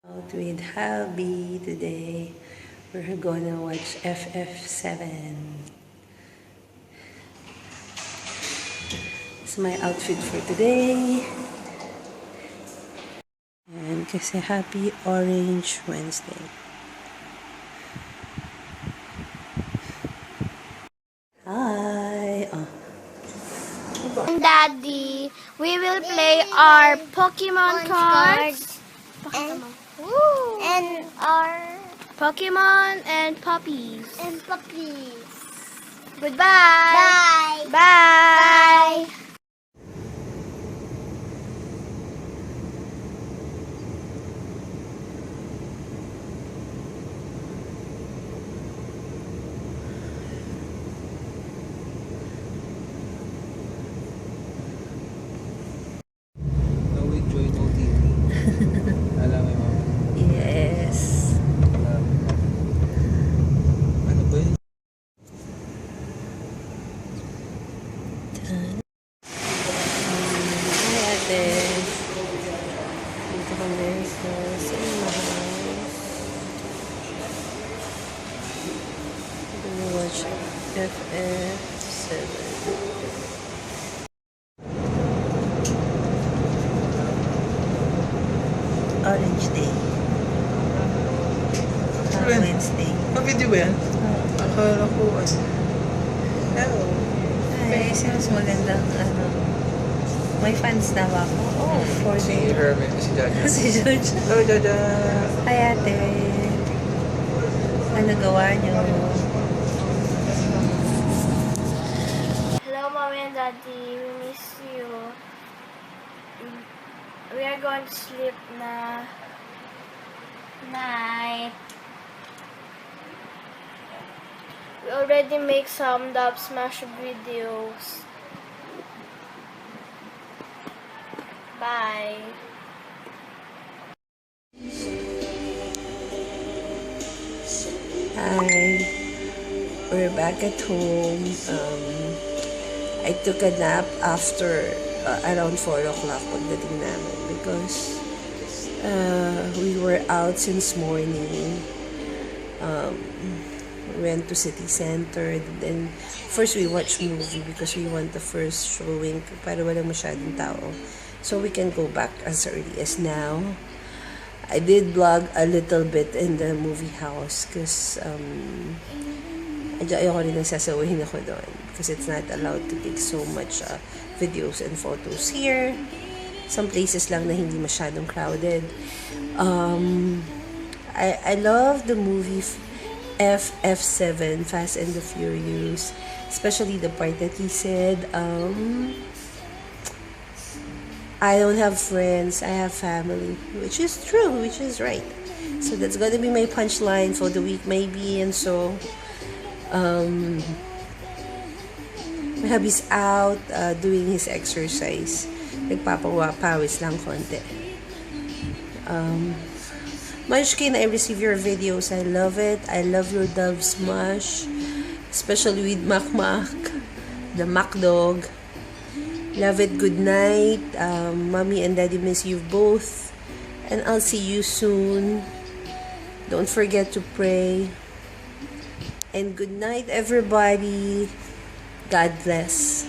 Out with hubby today. We're gonna watch FF7. It's my outfit for today. And kasi happy Orange Wednesday. Hi! Oh. Daddy, we will play our Pokemon cards. And our Pokemon and puppies. puppies. Goodbye. Bye. Bye. No with joy, no TV. Alam mo, mama. Yes. Ano ba yun? Hi, ate. Dito kami sa cinema house. We're gonna watch FF7. Orange Day. Wednesday. Video ba yan? Akala ko, Hello. Hi, mas magandang may fans na ba ako? Oh, for si the... Herman, si Jaja. Si George. Hello, Jaja. Hi, ate. Ano gawa niyo? Hello, Mommy and Daddy. We miss you. We are going to sleep na. Night. We already make some Dub Smash videos. Bye. Hi. We're back at home. I took a nap after around 4 o'clock pagdating namin because we were out since morning. Went to city center. Then first we watched movie because we want the first showing para walang masyadong tao. So we can go back as early as now. I did vlog a little bit in the movie house because ayoko rin nagsasawahin ako doon because it's not allowed to take so much videos and photos here. Some places lang na hindi masyadong crowded. I love the movie FF7, Fast and the Furious, especially the part that he said, I don't have friends, I have family, which is true, which is right. So that's gonna be my punchline for the week maybe. And so my hubby's out doing his exercise. Nagpapawis lang konti. Munchkin, I receive your videos. I love it. I love your Dove Smash, especially with Mac the Mac Dog. Love it. Good night. Mommy and Daddy miss you both. And I'll see you soon. Don't forget to pray. And good night, everybody. God bless.